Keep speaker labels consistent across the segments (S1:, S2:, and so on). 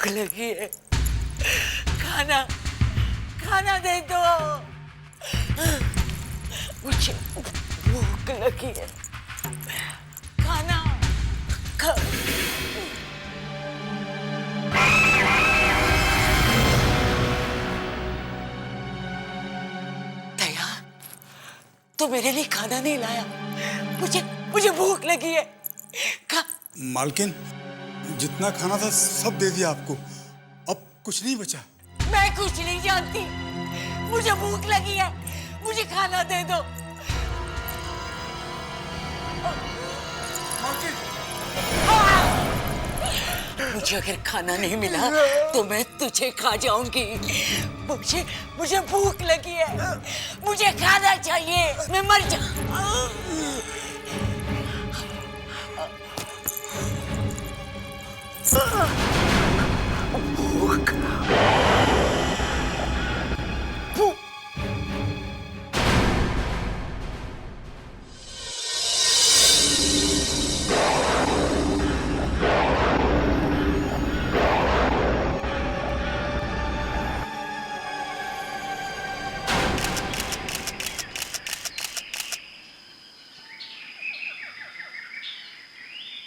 S1: भूख लगी है, खाना खाना दे दो, मुझे भूख लगी है, खाना खा। दया, तू मेरे लिए खाना नहीं लाया, मुझे मुझे भूख लगी है, खा।
S2: मालकिन, जितना खाना था सब दे दिया आपको, अब कुछ नहीं बचा।
S1: मैं कुछ नहीं जानती, मुझे भूख लगी है, मुझे खाना दे दो। मुझे अगर खाना नहीं मिला तो मैं तुझे खा जाऊंगी। मुझे भूख लगी है, मुझे खाना चाहिए, मैं मर जाऊं। भूख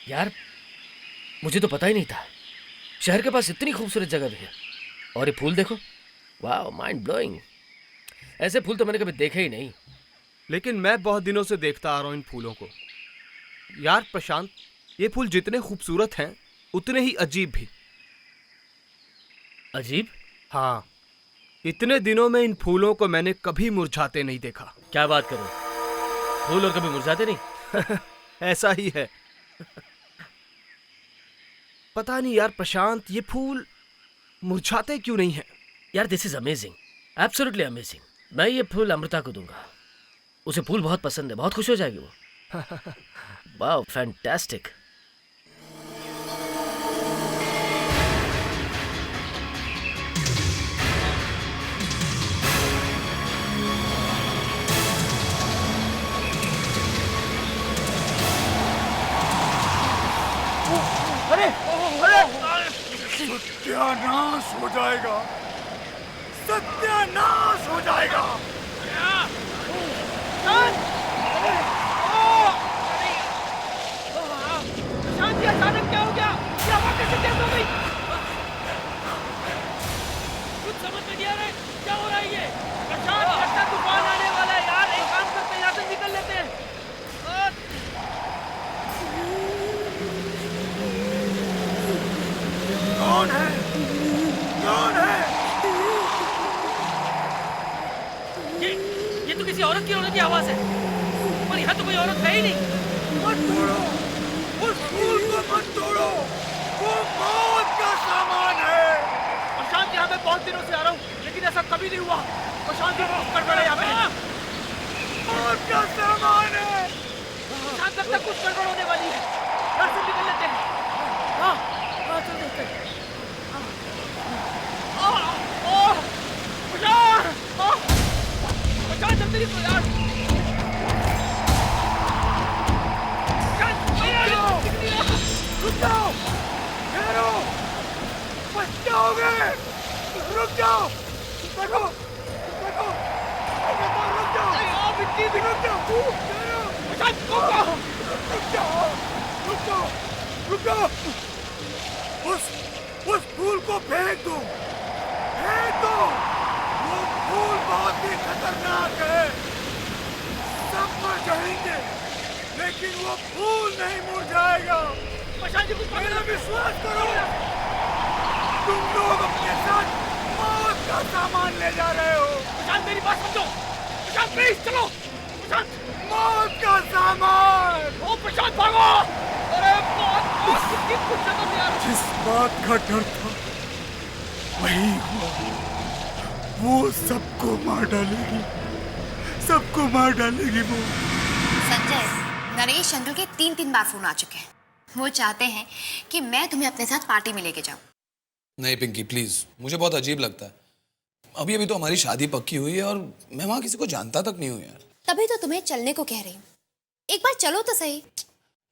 S3: यार, मुझे तो पता ही नहीं था शहर के पास इतनी खूबसूरत जगह भी है। और ये फूल देखो, वाह, माइंड ब्लोइंग। ऐसे फूल तो मैंने कभी देखे ही नहीं।
S4: लेकिन मैं बहुत दिनों से देखता आ रहा हूँ इन फूलों को। यार प्रशांत, ये फूल जितने खूबसूरत हैं उतने ही अजीब भी।
S3: अजीब?
S4: हाँ, इतने दिनों में इन फूलों को मैंने कभी मुरझाते नहीं देखा।
S3: क्या बात करो, फूल और कभी मुरझाते नहीं?
S4: ऐसा ही है। पता नहीं यार प्रशांत, ये फूल मुरझाते क्यों नहीं हैं?
S3: यार, this is amazing, absolutely amazing. मैं ये फूल अमृता को दूंगा, उसे फूल बहुत पसंद है, बहुत खुश हो जाएगी वो। वाह, फैंटास्टिक।
S2: सत्यानाश हो जाएगा, सत्यानाश हो जाएगा।
S5: शांति, अचानक क्या हो गया? ये हवा कैसे तेज हो गई? कुछ समझ में नहीं आ रहा है, क्या हो रहा है ये? प्रशांत, लगता है तूफान आने वाला है यार। एक काम करते हैं, यहाँ से निकल लेते हैं।
S2: कौन है? कौन है?
S5: ये तो किसी औरत की रोने की आवाज है, पर यहाँ तो कोई औरत है ही नहीं।
S2: मत तोड़ो, उस फूल को मत तोड़ो, वो मौत का सामान है।
S5: प्रशांत, यहाँ मैं बहुत दिनों से आ रहा हूँ, लेकिन ऐसा कभी नहीं हुआ। प्रशांत, ये बहुत गड़बड़ है यहाँ पे।
S2: मौत का सामान है।
S5: प्रशांत, लगता है कुछ गड़बड़ होने वाली है। यहाँ से निकल लेते हैं। हाँ हाँ, चल देखते हैं। प्रशांत, जल्दी निकलो यार।
S2: रुक जाओ, ठहरो, बच जाओगे। रुक जाओ, देखो, देखो, रुक जाओ, रुक जाओ, ठहरो, रुक जाओ, रुक जाओ, रुक जाओ। उस फूल को फेंक दो, फेंक दो। वो फूल बहुत ही खतरनाक है, सब मर जाएंगे, लेकिन वो फूल नहीं मुरझाएगा।
S5: प्रशांत जी, कुछ
S2: मेरा विश्वास करो, तुम लोग अपने साथ मौत का सामान ले जा रहे हो।
S5: प्रशांत, मेरी बात समझो। प्रशांत, प्लीज चलो। प्रशांत,
S2: मौत का सामान।
S5: ओ प्रशांत, भागो। अरे बहुत कुछ समझ नहीं आ रहा।
S2: जिस बात का डर था वही हुआ, वो सबको मार डालेगी, सबको मार डालेगी वो।
S6: संजय, नरेश अंकल के 3 बार फोन आ चुके हैं। वो चाहते हैं कि मैं तुम्हें अपने साथ पार्टी में लेके जाऊं।
S7: नहीं पिंकी प्लीज, मुझे बहुत अजीब लगता है। अभी अभी तो हमारी शादी पक्की हुई है और मैं वहां किसी को जानता तक नहीं हूँ यार।
S6: तभी तो तुम्हें चलने को कह रही हूँ, एक बार चलो तो सही।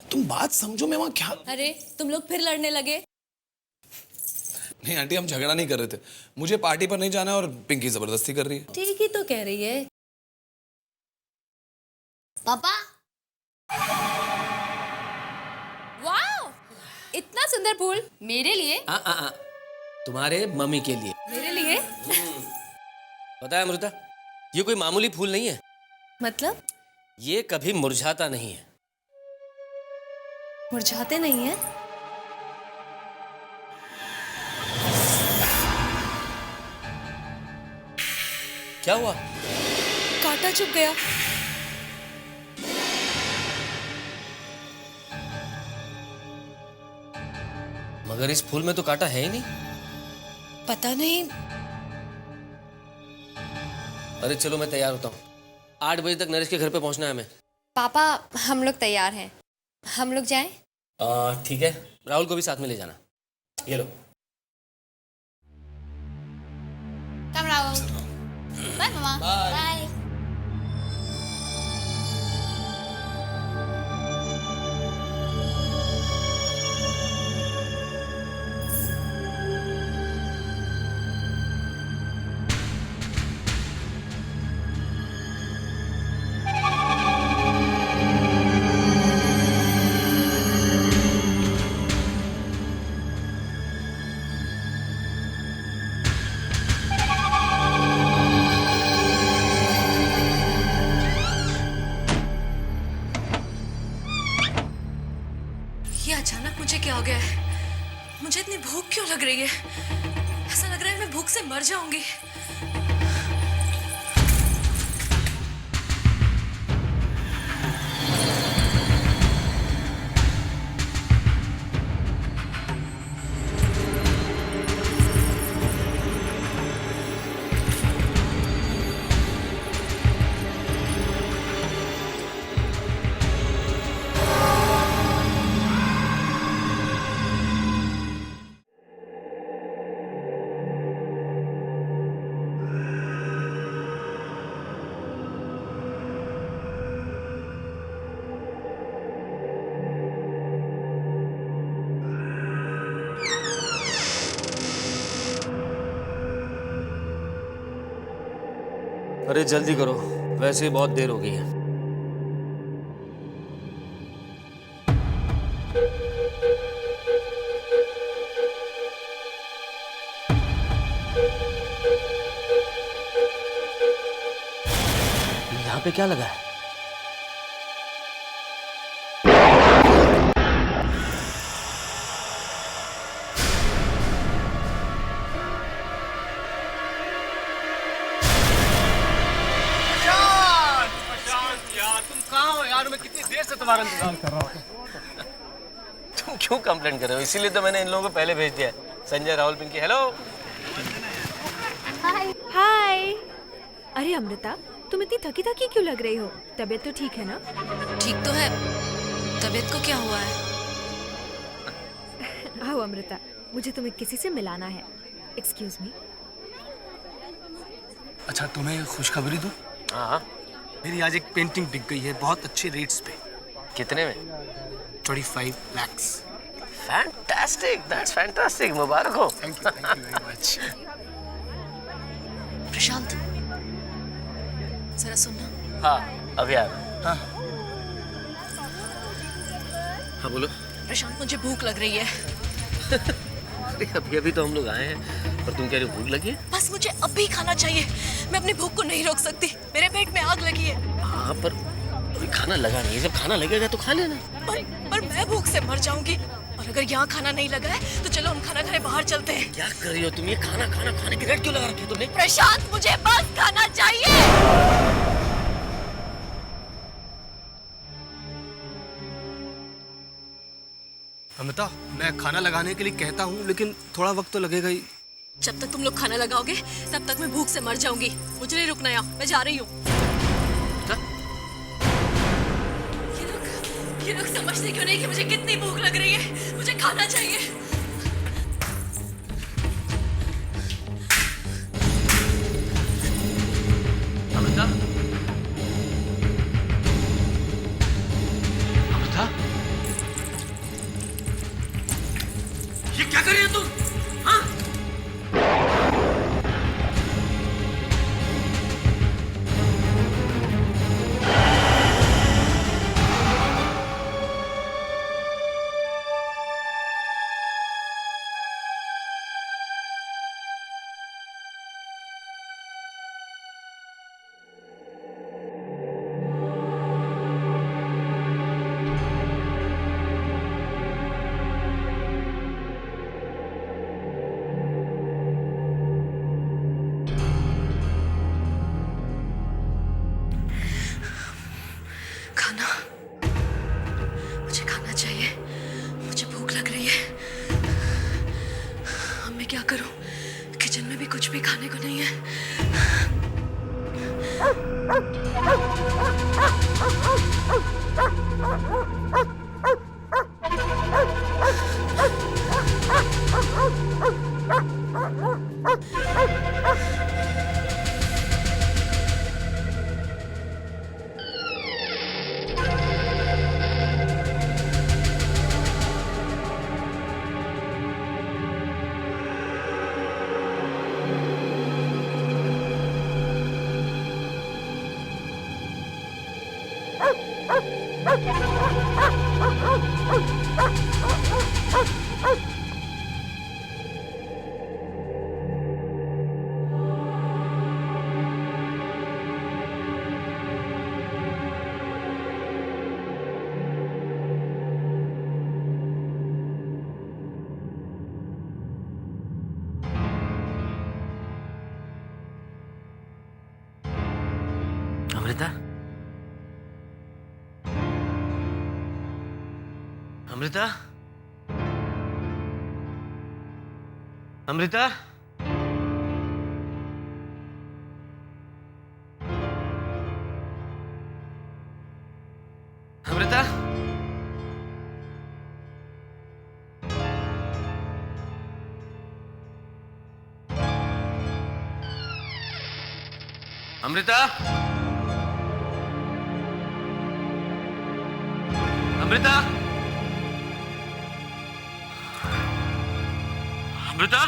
S7: तुम बात समझो, मैं वहां क्या।
S8: अरे तुम लोग फिर लड़ने लगे?
S7: नहीं आंटी, हम झगड़ा नहीं कर रहे थे। मुझे पार्टी पर नहीं जाना है और पिंकी जबरदस्ती कर रही है।
S8: ठीक ही तो कह रही है।
S6: पापा, वाओ, इतना सुंदर फूल मेरे लिए?
S3: तुम्हारे मम्मी के लिए।
S8: मेरे लिए?
S3: पता है अमृता, ये कोई मामूली फूल नहीं है।
S8: मतलब?
S3: ये कभी मुरझाता नहीं है।
S8: मुरझाते नहीं है?
S3: क्या हुआ?
S8: कांटा चुभ गया।
S3: मगर इस फूल में तो कांटा है ही नहीं।
S8: पता नहीं।
S3: अरे चलो, मैं तैयार होता हूँ। 8 बजे तक नरेश के घर पे पहुंचना है हमें।
S6: पापा, हम लोग तैयार हैं। हम लोग जाएं?
S3: ठीक है, राहुल को भी साथ में ले जाना। ये लो।
S6: कम राहुल। बाय मामा। बाय।
S8: ये अचानक मुझे क्या हो गया है? मुझे इतनी भूख क्यों लग रही है? ऐसा लग रहा है मैं भूख से मर जाऊंगी।
S3: अरे जल्दी करो, वैसे ही बहुत देर हो गई है। यहाँ पे क्या लगा है? तुम क्यों कंप्लेंट कर रहे हो? इसीलिए तो मैंने इन लोगों को पहले भेज दिया है। संजय, राहुल, पिंकी। हेलो।
S9: हाय। अरे अमृता, तुम इतनी थकी थकी क्यों लग रही हो? तबीयत तो ठीक है ना?
S8: ठीक तो है। तबीयत को क्या हुआ है?
S9: आओ अमृता, मुझे तुम्हें किसी से मिलाना है। Excuse me.
S2: अच्छा, तुम्हें खुशखबरी दूं?
S3: हाँ।
S2: मेरी आज एक पेंटिंग बिक गई है बहुत अच्छे रेट्स पे।
S3: कितने में?
S2: 25 lakhs।
S3: Fantastic, that's fantastic. मुबारक हो।
S2: Thank you very much.
S8: Prashant, जरा सुनना।
S3: हाँ, अभी आ रहा हूँ। हाँ बोलो।
S8: प्रशांत, मुझे भूख लग रही है।
S3: अरे अभी अभी तो हम लोग आए हैं, पर तुम कह रही हो भूख लगी है?
S8: बस मुझे अभी खाना चाहिए। मैं अपनी भूख को नहीं रोक सकती। मेरे पेट में आग लगी है।
S3: हाँ, पर अभी खाना लगा नहीं है। जब खाना लगेगा तो खा लेना।
S8: पर मैं भूख से मर जाऊंगी। और अगर यहाँ खाना नहीं लगा है तो चलो हम खाना खाने बाहर चलते हैं।
S3: क्या कर रही हो तुम? ये खाना खाने की रेट क्यों लगा रखी है तुमने?
S8: प्रशांत, मुझे बस खाना चाहिए।
S4: अमृता, मैं खाना लगाने के लिए कहता हूँ, लेकिन थोड़ा वक्त तो लगेगा ही।
S8: जब तक तुम लोग खाना लगाओगे तब तक मैं भूख से मर जाऊंगी। मुझे नहीं रुकना यहाँ, मैं जा रही हूँ। ये लोग समझते क्यों नहीं कि मुझे कितनी भूख लग रही है? मुझे खाना चाहिए।
S3: अमृता, अमृता,
S2: ये क्या कर रही हो तुम? हाँ?
S4: अमृता, अमृता, अमृता, अमृता, अमृता,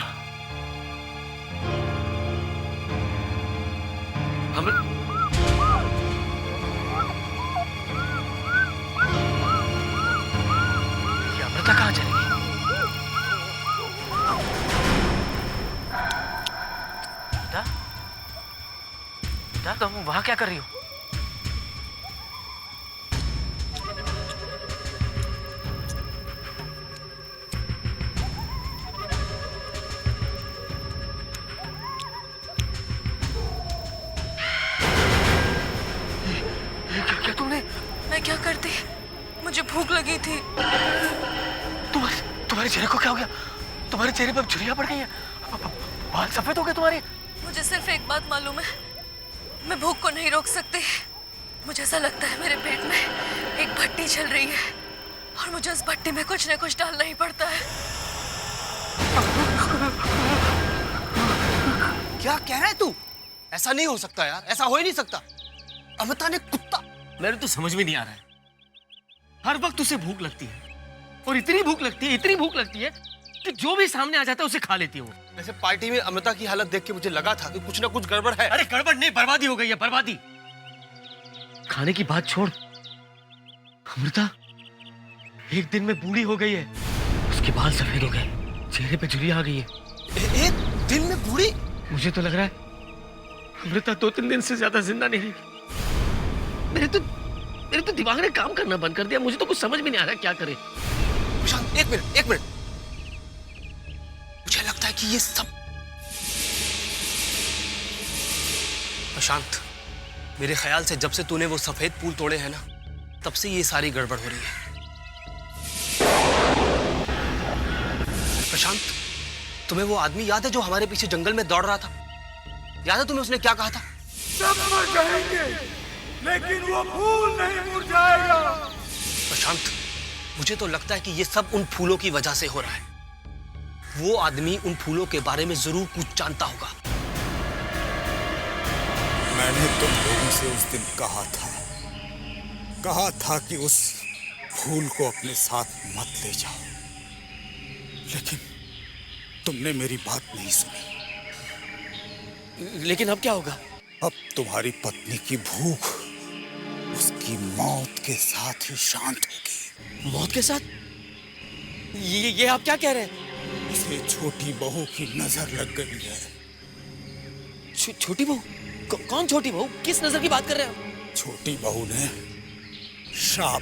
S4: अमृता, ये अमृता कहाँ चलेगी? अमृता, अमृता, तुम वहां क्या कर रही हो?
S8: मैं क्या करती? मुझे भूख लगी थी।
S4: तुम्हारे चेहरे को क्या हो गया? तुम्हारे चेहरे पर झुर्रियां पड़ गई हैं, बाल सफेद हो गए तुम्हारे।
S8: मुझे सिर्फ एक बात मालूम है, मैं भूख को नहीं रोक सकती। मुझे ऐसा लगता है मेरे पेट में एक भट्टी चल रही है और मुझे उस भट्टी में कुछ न कुछ डालना ही पड़ता है।
S4: क्या कह रहा है तू? ऐसा नहीं हो सकता यार, ऐसा हो ही नहीं सकता। अमृता ने कुत्ता, मेरे तो समझ में नहीं आ रहा है। हर वक्त उसे भूख लगती है और इतनी भूख लगती है, इतनी भूख लगती है कि जो भी सामने आ जाता है उसे खा लेती है वो। वैसे पार्टी में अमृता की हालत देख के मुझे लगा था कि कुछ ना कुछ गड़बड़ है। अरे गड़बड़ नहीं, बर्बादी हो गई है, बर्बादी। खाने की बात छोड़, अमृता एक दिन में बूढ़ी हो गई है। उसके बाल सफेद हो गए, चेहरे पे झुर्रियां आ गई है। एक दिन में बूढ़ी? मुझे तो लग रहा है अमृता 2-3 दिन से ज्यादा जिंदा नहीं रहेगी। मेरे तो दिमाग ने काम करना बंद कर दिया। मुझे तो कुछ समझ में नहीं आ रहा क्या करे। प्रशांत, एक मिनट। मुझे लगता है कि ये सब, प्रशांत, मेरे ख्याल से जब से तूने वो सफेद फूल तोड़े हैं ना, तब से ये सारी गड़बड़ हो रही है। प्रशांत, तुम्हें वो आदमी याद है जो हमारे पीछे जंगल में दौड़ रहा था? याद है तुम्हें उसने क्या कहा था?
S2: सब मर जाएंगे लेकिन वो फूल नहीं मुरझाएगा।
S4: प्रशांत, मुझे तो लगता है कि ये सब उन फूलों की वजह से हो रहा है। वो आदमी उन फूलों के बारे में जरूर कुछ जानता होगा।
S2: मैंने तुम लोगों से उस दिन कहा था कि उस फूल को अपने साथ मत ले जाओ, लेकिन तुमने मेरी बात नहीं सुनी।
S4: लेकिन अब क्या होगा?
S2: अब तुम्हारी पत्नी की भूख उसकी मौत के साथ ही शांत होगी।
S4: मौत के साथ? ये आप क्या कह रहे हैं?
S2: इसे छोटी बहू की नजर लग गई है।
S4: छोटी बहू? कौन छोटी बहू? किस नजर की बात कर रहे हैं आप?
S2: छोटी बहू ने श्राप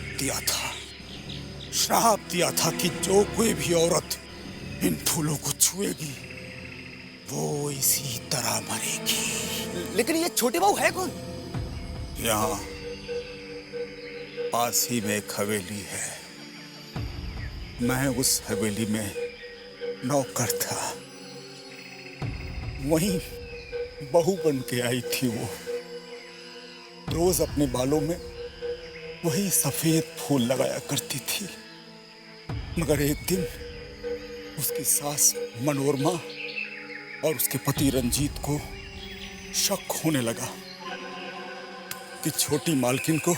S2: दिया था कि जो कोई भी औरत इन फूलों को छुएगी वो इसी तरह मरेगी।
S4: लेकिन ये छोटी बहू है कौन?
S2: यहाँ पास ही में एक हवेली है। मैं उस हवेली में नौकर था, वहीं बहू बन के आई थी। वो रोज अपने बालों में वही सफेद फूल लगाया करती थी। मगर एक दिन उसकी सास मनोरमा और उसके पति रंजीत को शक होने लगा कि छोटी मालकिन को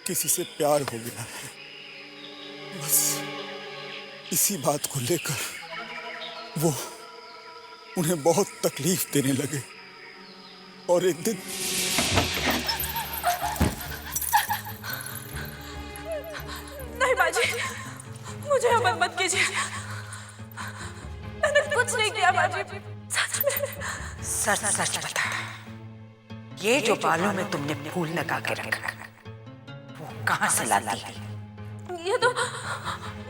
S2: किसी से प्यार हो गया है। बस इसी बात को लेकर वो उन्हें बहुत तकलीफ देने लगे और एक दिन
S8: नहीं बाजी, मुझे अमर मत कीजिए। मैंने कुछ नहीं किया बाजी।
S1: सच बता, ये जो बालों में तुमने फूल लगा के रखा वो कहाँ से लाती है?
S8: ये तो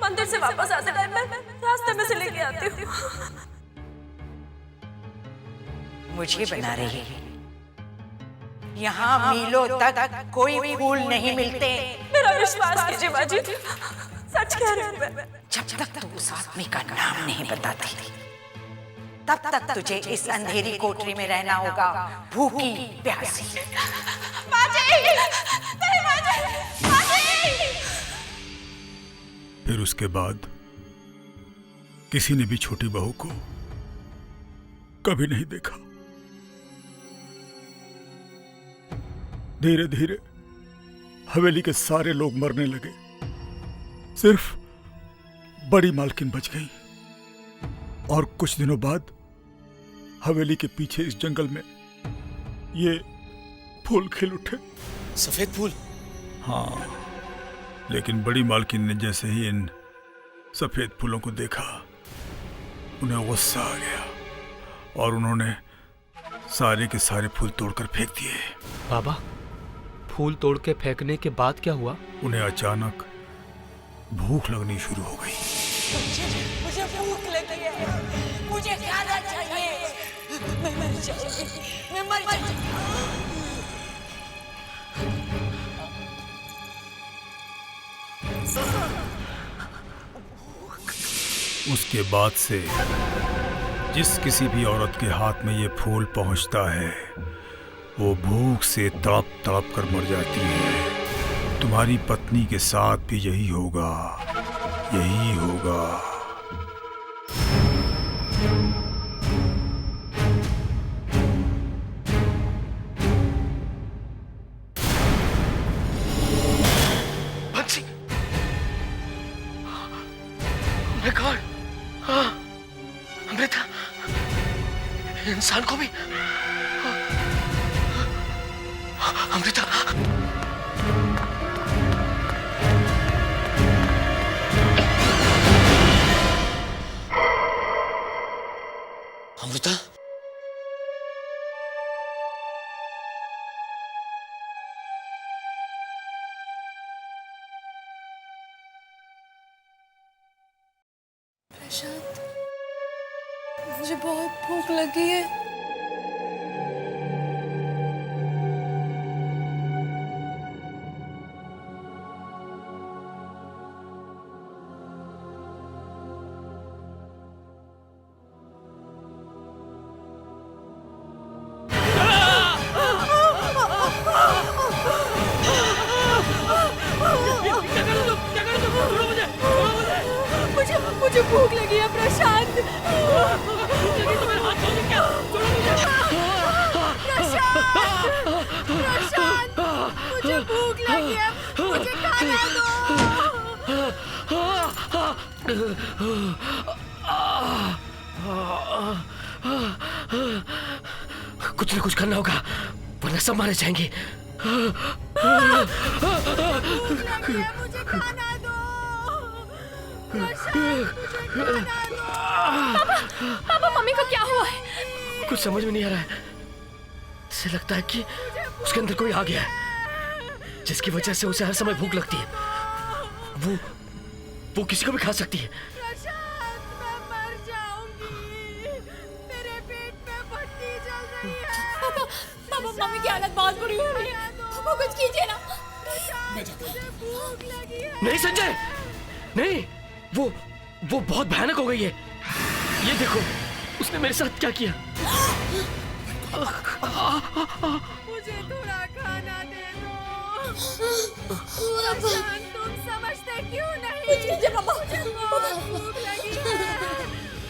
S8: मंदिर से वापस आते टाइम मैं रास्ते में से लेके आती हूँ।
S1: मुझे बना रही है। यहाँ मीलों तक कोई फूल नहीं मिलते।
S8: मेरा विश्वास कीजिए बाजी, सच कह रही हूँ मैं।
S1: जब तक तू उस आदमी का नाम नहीं बताती तब तक तुझे इस अंधेरी कोठरी में रहना होगा, भूखी प्यासी।
S2: फिर उसके बाद किसी ने भी छोटी बहू को कभी नहीं देखा। धीरे धीरे हवेली के सारे लोग मरने लगे, सिर्फ बड़ी मालकिन बच गई। और कुछ दिनों बाद हवेली के पीछे इस जंगल में ये फूल खिल उठे।
S4: सफेद फूल?
S2: हाँ, लेकिन बड़ी मालकिन ने जैसे ही इन सफेद फूलों को देखा, उन्हें गुस्सा आ गया और उन्होंने सारे के सारे फूल तोड़कर फेंक दिए।
S5: बाबा, फूल तोड़ के फेंकने के बाद क्या हुआ?
S2: उन्हें अचानक भूख लगनी शुरू हो गई।
S1: मुझे भूख लगी है, मुझे खाना चाहिए, मैं मर जाऊंगी, मैं मर जाऊंगी।
S2: उसके बाद से जिस किसी भी औरत के हाथ में ये फूल पहुंचता है, वो भूख से तड़प तड़प कर मर जाती है। तुम्हारी पत्नी के साथ भी यही होगा, यही होगा।
S4: बंसी! मैं कौन? हाँ, अमृता, इंसान को भी अमृता। अमृता,
S8: प्रशांत, मुझे बहुत भूख लगी है। मुझे भूख लगी है प्रशांत। भूख लगी तो मेरे हाथ छोड़ क्या? छोड़ो मुझे। प्रशांत, मुझे भूख लगी है, मुझे खाना
S3: दो। कुछ ना कुछ करना होगा, वरना सब मारे जाएंगे। मुझे खाना दो।
S8: पापा, मम्मी को क्या हुआ है?
S3: कुछ समझ में नहीं आ रहा है। ऐसे लगता है कि उसके अंदर कोई आ गया है, जिसकी वजह से उसे हर समय भूख लगती है। वो किसी को भी खा सकती है।
S8: मैं मर जाऊंगी, मेरे पेट में भट्टी जल रही है। पापा, मम्मी की हालत बहुत बुरी हो रही है, वो कुछ कीजिए ना। मुझे भूख लगी है।
S3: नहीं संजय, नहीं, वो बहुत भयानक हो गई है। ये देखो, उसने मेरे साथ क्या किया।
S8: मुझे थोड़ा खाना दे दो। प्रशांत, तुम समझते क्यों नहीं? मुझे बहुत भूख लगी है,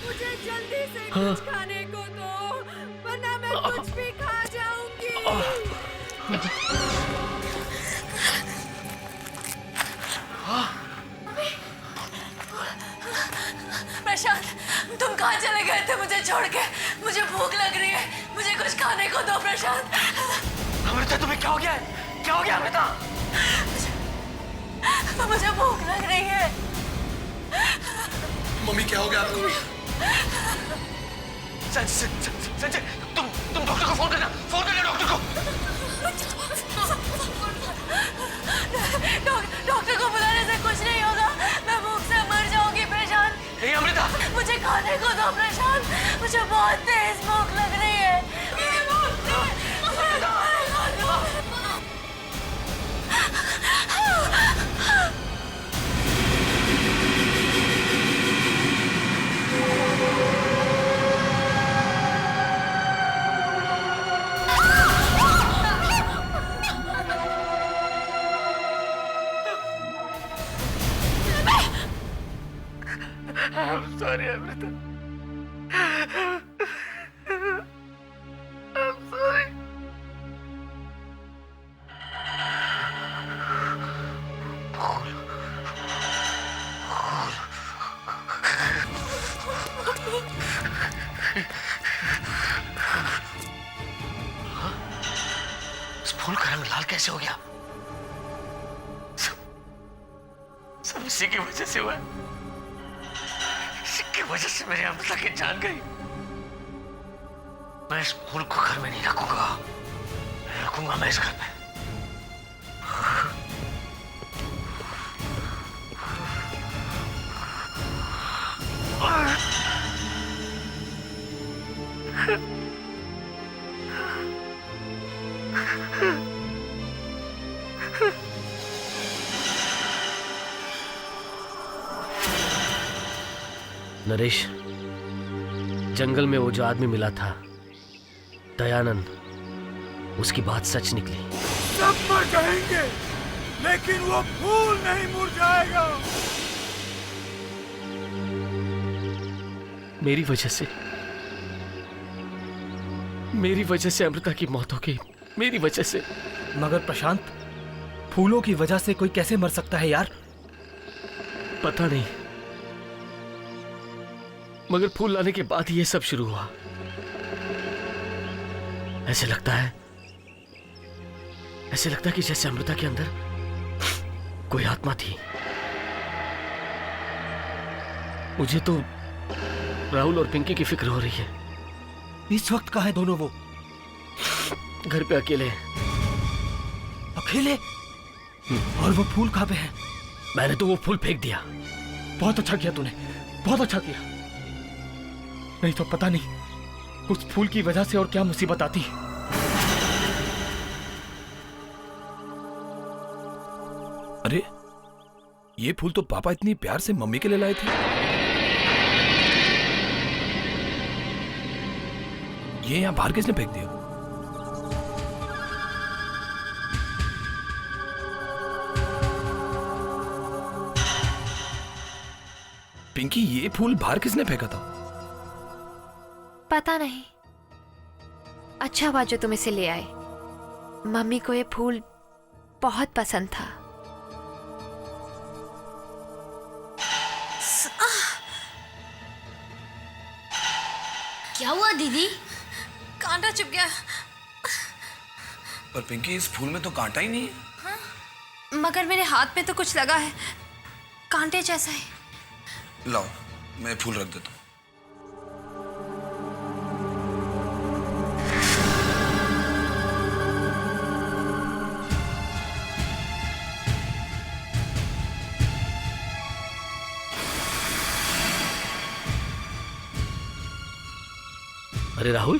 S8: मुझे जल्दी से कुछ खाने को दो, वरना मैं कुछ भी खा जाऊंगी। प्रशांत, तुम कहाँ चले गए थे मुझे छोड़ के? मुझे भूख लग रही है, मुझे कुछ खाने को दो प्रशांत।
S4: अमृता, तुम्हें क्या हो गया है? क्या हो गया अमृता?
S8: मुझे भूख लग रही है।
S7: मम्मी, क्या हो गया आपको?
S4: संजय, तुम डॉक्टर को फोन करना डॉक्टर को।
S8: डॉक्टर को बुलाने से कुछ नहीं होगा, मैं भूख से मर जाऊंगी प्रशांत।
S4: नहीं अमृता,
S8: मुझे खाने को दो प्रशांत, मुझे बहुत तेज भूख लग रही है।
S4: I'm sorry, Amrita. I'm sorry. इस फूल का रंग लाल कैसे हो गया? सब इसी की वजह से हुआ है। इसी की वजह से मेरी अमृता की जान गई। मैं इस फूल को घर में नहीं रखूंगा, रखूंगा मैं इस घर में।
S3: नरेश, जंगल में वो जो आदमी मिला था, दयानंद, उसकी बात सच निकली।
S2: सब मर जाएंगे, लेकिन वो फूल नहीं मुरझाएगा।
S3: मेरी वजह से अमृता की मौत हो गई, मेरी वजह से।
S10: मगर प्रशांत, फूलों की वजह से कोई कैसे मर सकता है यार?
S3: पता नहीं, मगर फूल लाने के बाद ही ये सब शुरू हुआ। ऐसे लगता है कि जैसे अमृता के अंदर कोई आत्मा थी। मुझे तो राहुल और पिंकी की फिक्र हो रही है।
S10: इस वक्त कहाँ है दोनों वो?
S3: घर पे अकेले।
S10: अकेले? और वो फूल कहाँ पे है?
S3: मैंने तो वो फूल फेंक दिया।
S10: बहुत अच्छा किया तूने, बहुत अच्छा किया। नहीं तो पता नहीं उस फूल की वजह से और क्या मुसीबत आती।
S7: अरे, ये फूल तो पापा इतनी प्यार से मम्मी के लिए लाए थे। ये यहाँ बाहर किसने फेंक दिया? पिंकी, ये फूल बाहर किसने फेंका था?
S6: पता नहीं। अच्छा हुआ जो तुम इसे ले आए। मम्मी को ये फूल बहुत पसंद था।
S8: क्या हुआ दीदी? कांटा चुभ गया।
S7: पर पिंकी, इस फूल में तो कांटा ही नहीं है।
S6: मगर मेरे हाथ में तो कुछ लगा है, कांटे जैसा है।
S7: लाओ, मैं फूल रख देता हूँ।
S3: अरे राहुल,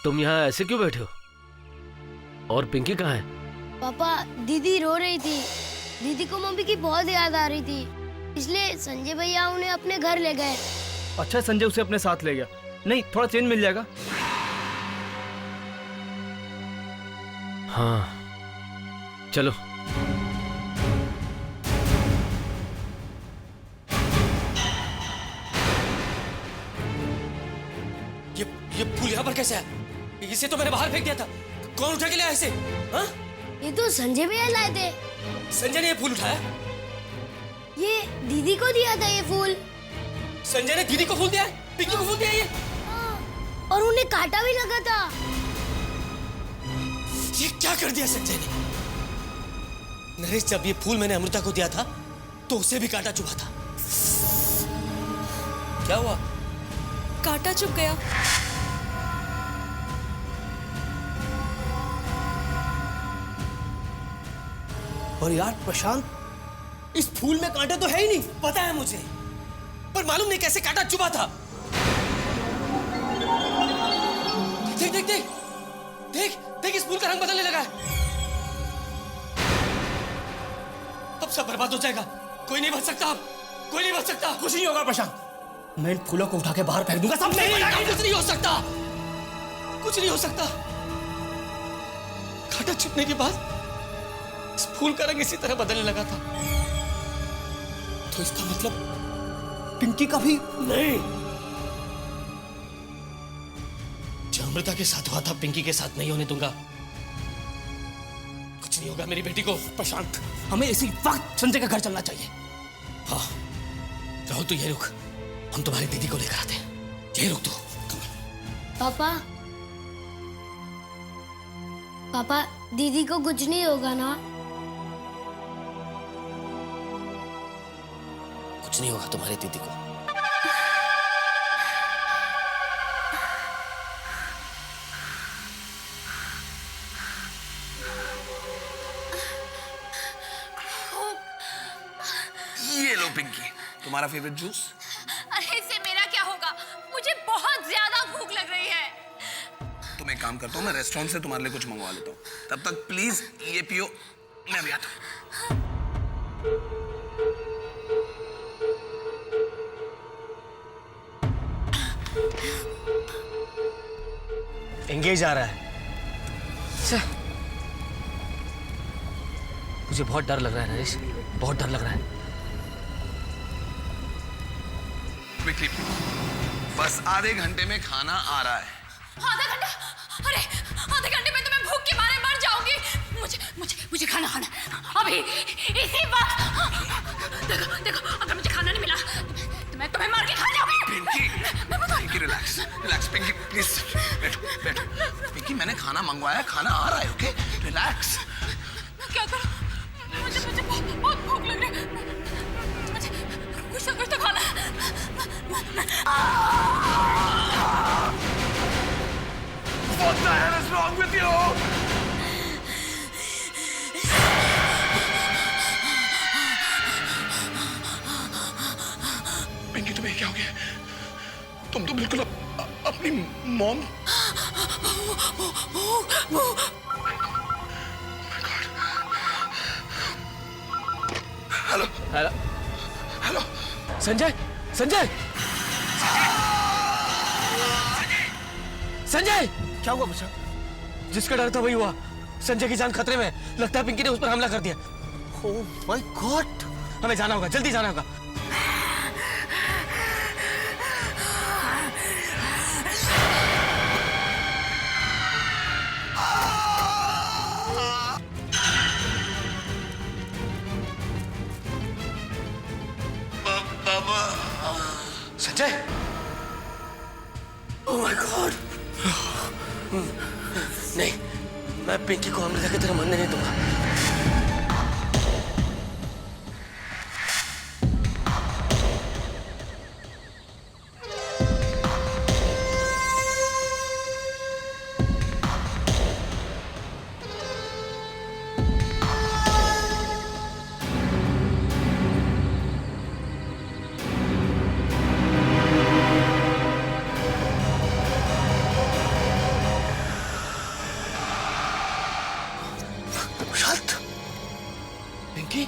S3: तुम यहाँ ऐसे क्यों बैठे हो? और पिंकी कहाँ है?
S11: पापा, दीदी रो रही थी। दीदी को मम्मी की बहुत याद आ रही थी, इसलिए संजय भैया उन्हें अपने घर ले गए।
S10: अच्छा, संजय उसे अपने साथ ले गया। नहीं, थोड़ा चेंज मिल जाएगा।
S3: हाँ, चलो।
S4: ये फूल यहाँ पर कैसे है? इसे तो मैंने बाहर फेंक दिया था। कौन उठा के लाया इसे? हाँ?
S11: ये तो संजय भैया लाए थे।
S4: संजय ने ये फूल उठाया?
S11: ये दीदी को दिया था ये फूल।
S4: संजय ने दीदी को फूल दिया है? पिंकी को फूल दिया ये?
S11: और उन्हें कांटा भी लगा था।
S4: ये क्या कर दिया संजय ने? नरेश, जब ये फूल मैंने अमृता को दिया था तो उसे भी कांटा चुभा था। क्या हुआ?
S8: कांटा चुभ गया।
S4: और यार प्रशांत, इस फूल में कांटे तो है ही नहीं, पता है मुझे, पर मालूम नहीं कैसे कांटा चुभा था। देख देख देख देख देख, इस फूल का रंग बदलने लगा है। अब सब बर्बाद हो जाएगा। कोई नहीं बच सकता, अब कोई नहीं बच सकता।
S10: कुछ नहीं होगा प्रशांत, मैं इन फूलों को उठा के बाहर फेंक दूंगा। सब
S4: नहीं, कुछ नहीं हो सकता, कुछ नहीं हो सकता। कांटा चुभने के बाद इस फूल का रंग इसी तरह बदलने लगा था। तो तो इसका मतलब पिंकी का भी
S3: नहीं।
S4: जो अमृता के साथ हुआ था पिंकी के साथ नहीं होने दूंगा। कुछ नहीं होगा मेरी बेटी को। प्रशांत, हमें इसी वक्त संजय का घर चलना चाहिए। हाँ राहुल, तू यही रुक, हम तुम्हारी दीदी को लेकर आते हैं। यही रुक तू।
S11: पापा पापा, दीदी को कुछ नहीं होगा ना?
S4: कुछ नहीं होगा तुम्हारी दीदी को।
S7: ये लो पिंकी, तुम्हारा फेवरेट जूस।
S8: अरे इससे मेरा क्या होगा? मुझे बहुत ज्यादा भूख लग रही है।
S7: तुम एक काम करता हूँ, मैं रेस्टोरेंट से तुम्हारे लिए कुछ मंगवा लेता हूँ। तब तक प्लीज ये पियो, मैं अभी आता हूँ।
S4: एंगेज आ रहा है। मुझे बहुत डर लग रहा है नरेश, बहुत डर लग रहा है।
S7: क्विकली, बस आधे घंटे में खाना आ रहा है।
S8: आधा घंटा? अरे आधे घंटे में तो मैं भूख के मारे मर जाऊंगी। मुझे मुझे मुझे खाना खाना है अभी, इसी वक्त। देखो देखो, अगर मुझे खाना नहीं मिला तो मैं तुम्हें मार के खा जाऊंगी।
S7: Pinky, Pinky relax, relax Pinky, please बैठो बैठो। पिंकी, मैंने खाना मंगवाया, खाना आ रहा है, ओके? रिलैक्स।
S8: क्या करूं? मुझे बहुत भूख लग रही है। मुझे कुछ तो खाना है।
S2: What the hell is wrong with you?
S7: Pinky, तुम्हें क्या हो गया? तुम तो बिल्कुल अपनी mom. Hello
S4: hello
S7: hello,
S4: Sanjay, Sanjay, Sanjay, क्या हुआ मुझे? जिसका डर था वही हुआ। संजय की जान खतरे में है। लगता है पिंकी ने उस पर हमला कर दिया। ओह माय गॉड, हमें जाना होगा, जल्दी जाना होगा। Sanjay, oh my God. नहीं, मैं पिंकी को अमृता की तरह मरने नहीं दूंगा। पिंकी,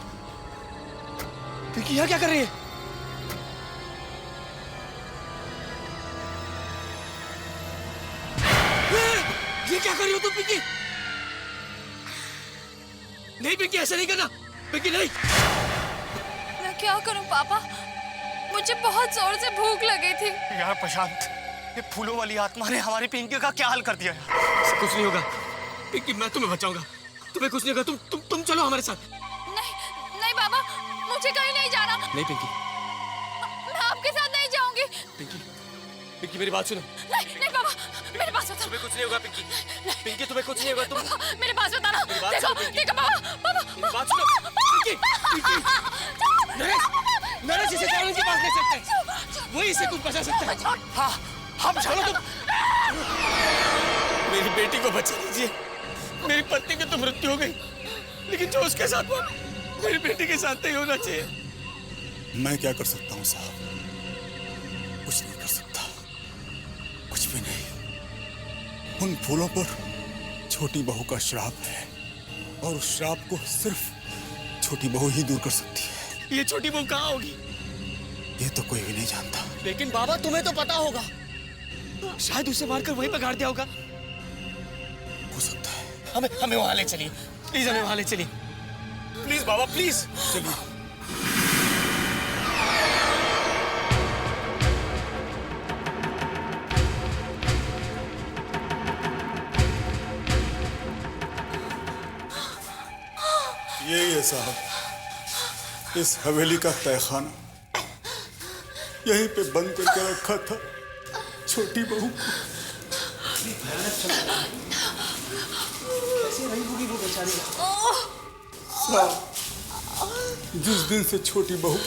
S4: पिंकी यहाँ क्या कर रही है? ये क्या कर रही हो तुम पिंकी? नहीं पिंकी, ऐसा नहीं करना। पिंकी नहीं।
S8: मैं क्या करूं पापा? मुझे बहुत जोर से भूख लगी थी।
S4: यार प्रशांत, ये फूलों वाली आत्मा ने हमारी पिंकी का क्या हाल कर दिया है? कुछ नहीं होगा पिंकी, मैं तुम्हें बचाऊंगा। तुम्हें कुछ नहीं होगा। तुम चलो हमारे साथ।
S8: नहीं बाबा, मुझे कहीं नहीं जाना।
S4: नहीं पिंकी,
S8: मैं आपके साथ नहीं जाऊंगी।
S4: पिंकी, पिंकी मेरी बात सुनो।
S8: नहीं बाबा, मेरे पास बताना।
S4: तुम्हें कुछ नहीं होगा पिंकी। पिंकी तुम्हें कुछ नहीं होगा। तुम
S8: मेरे पास बताना। देखो बाबा,
S4: मेरी बात सुनो। पिंकी, पिंकी, नरेश, नरेश इसे कानून के पास ले सकते हैं। वही इसे कुछ बचा सकता है। हाँ, हाँ बचा लो तुम। मेरी बेटी को बचा लीजिए। मेरी पत्नी की तो मृत्यु हो गई, लेकिन जो उसके साथ हुआ मेरी बेटी के साथ नहीं होना चाहिए।
S2: मैं क्या कर सकता हूँ साहब? कुछ नहीं कर सकता, कुछ भी नहीं। उन फूलों पर छोटी बहू का श्राप है और उस श्राप को सिर्फ छोटी बहू ही दूर कर सकती है।
S4: ये छोटी बहू कहाँ होगी?
S2: ये तो कोई भी नहीं जानता।
S4: लेकिन बाबा तुम्हें तो पता होगा। शायद उसे मारकर वहीं पर गाड़ दिया होगा।
S2: हो सकता है।
S4: हमें वहां ले चलिए, प्लीज हमें वहां ले चलिए। प्लीज बाबा, प्लीज चलिए।
S2: साहब, इस हवेली का तहखाना यहीं पे बंद करके रखा था छोटी बहू को।
S4: कैसे रही होगी वो बेचारी?
S2: साहब, जिस दिन से छोटी बहू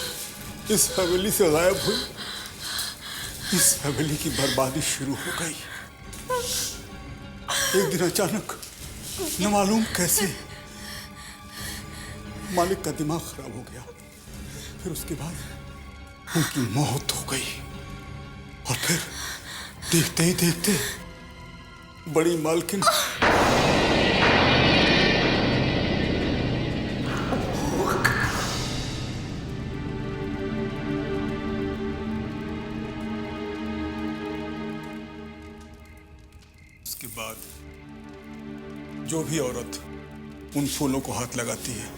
S2: इस हवेली से गायब हुई, इस हवेली की बर्बादी शुरू हो गई। एक दिन अचानक न मालूम कैसे मालिक का दिमाग खराब हो गया, फिर उसके बाद उनकी मौत हो गई। और फिर देखते ही देखते बड़ी मालकिन उसके बाद जो भी औरत उन फूलों को हाथ लगाती है,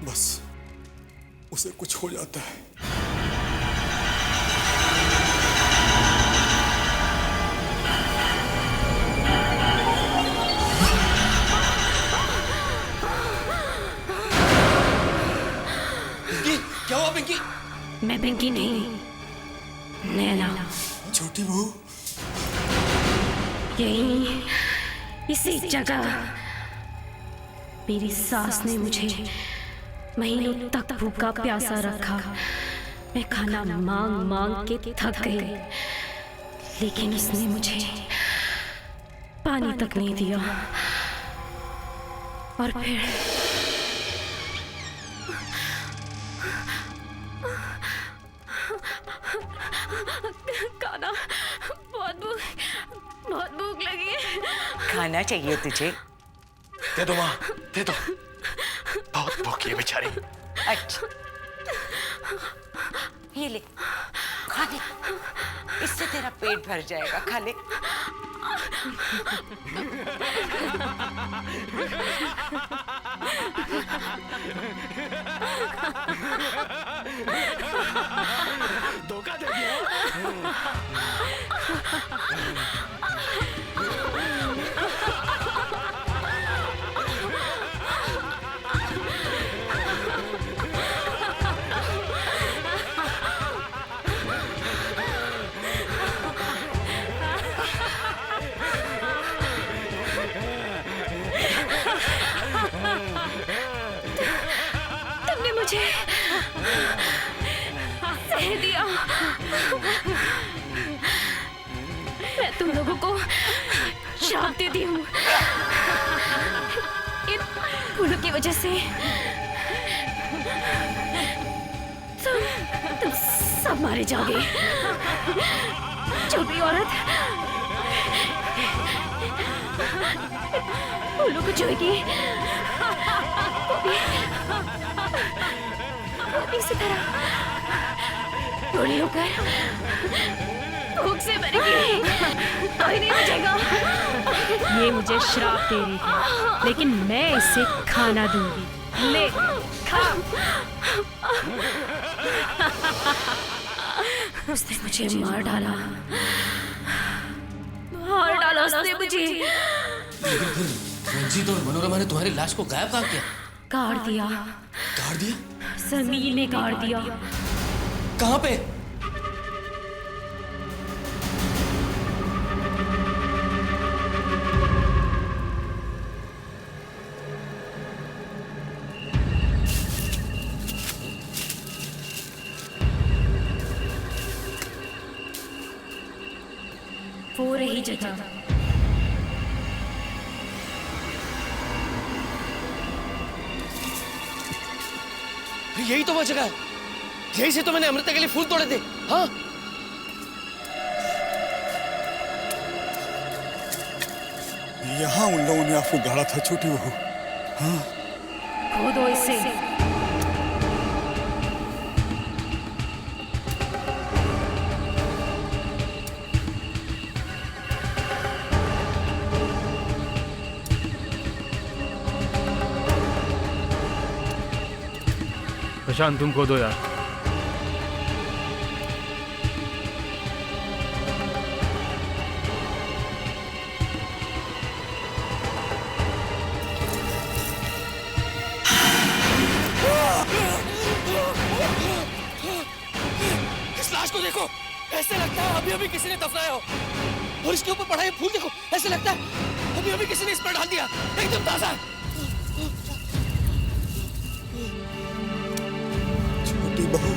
S2: बस उसे कुछ हो जाता है।
S4: क्या हुआ पिंकी?
S12: मैं पिंकी नहीं, नैना।
S2: छोटी बहू,
S12: यही इसी जगह मेरी सास ने मुझे महीनों तक भूखा प्यासा रखा। मैं खाना मांग मांग के थक गई, लेकिन उसने मुझे पानी तक नहीं दिया। और फिर खाना, बहुत भूख लगी है।
S1: खाना चाहिए तुझे?
S7: दे दो माँ, दे दो। बहुत भूखी है बेचारी।
S1: अच्छा, ये ले, खा ले, इससे तेरा पेट भर जाएगा, खा ले।
S7: धोखा दे दिया।
S12: तुमने मुझे सह दिया। मैं तुम लोगों को श्राप देती हूँ। इन फूलों की वजह से तुम सब मारे जाओगे। जो भी औरत फूलों को छुएगी वो भी इसी तरह बूढ़ी होकर भूख से मरेगी। कोई नहीं बचेगा।
S9: ये मुझे श्राप दे रही है, लेकिन मैं इसे खाना दूंगी। ले, खा।
S12: उसने मुझे मार डाला, मार डाला उसने मुझे।
S3: रंजीत और मनोरमा ने तुम्हारी लाश को गायब कहाँ किया?
S12: गाड़ दिया।
S3: गाड़ दिया?
S12: जमीन में गाड़ दिया।
S3: कहाँ पे?
S12: वो रही जगह।
S4: यही तो वो जगह है, यही से तो मैंने अमृता के लिए फूल तोड़े थे। हाँ,
S2: यहाँ उन लोगों ने आपको गाड़ा था छोटी बहू। हाँ,
S12: खोदो इसे।
S10: प्रशांत, तुम खोदो यार।
S3: लाश को देखो, ऐसे लगता है अभी अभी किसी ने दफनाया हो। और इसके ऊपर पड़ा ये फूल देखो, ऐसे लगता है अभी अभी किसी ने इस पर डाल दिया, एकदम ताजा है।
S2: छोटी बहू,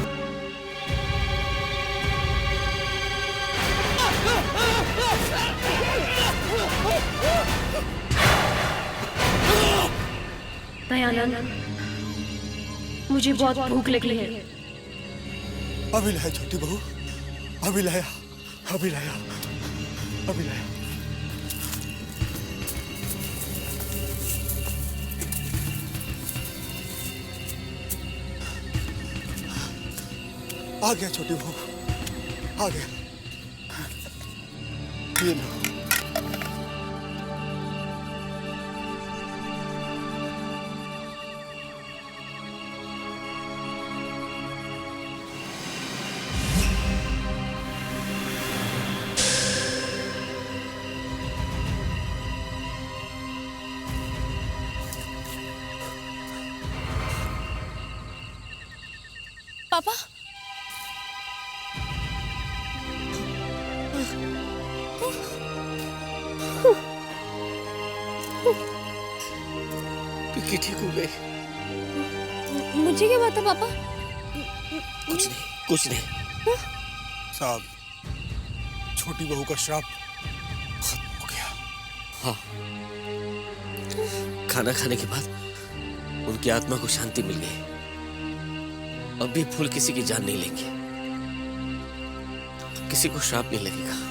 S12: दयानंद, मुझे बहुत भूख लगी है।
S2: अभी लाया छोटी बहू, अभी लाया, अभी लाया, अभी लाया। आ गया छोटी बहू, आ गया। ये लो।
S8: पापा,
S3: पिंकी ठीक हो गई?
S8: मुझे क्या बात है पापा?
S3: कुछ नहीं, कुछ नहीं।
S2: साहब, छोटी बहू का श्राप खत्म हो गया।
S3: हाँ, खाना खाने के बाद उनकी आत्मा को शांति मिल गई। अब भी फूल किसी की जान नहीं लेंगे, किसी को श्राप नहीं लगेगा।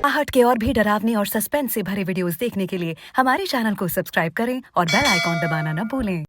S13: आहट के और भी डरावनी और सस्पेंस से भरे वीडियोस देखने के लिए हमारे चैनल को सब्सक्राइब करें और बेल आइकॉन दबाना न भूलें।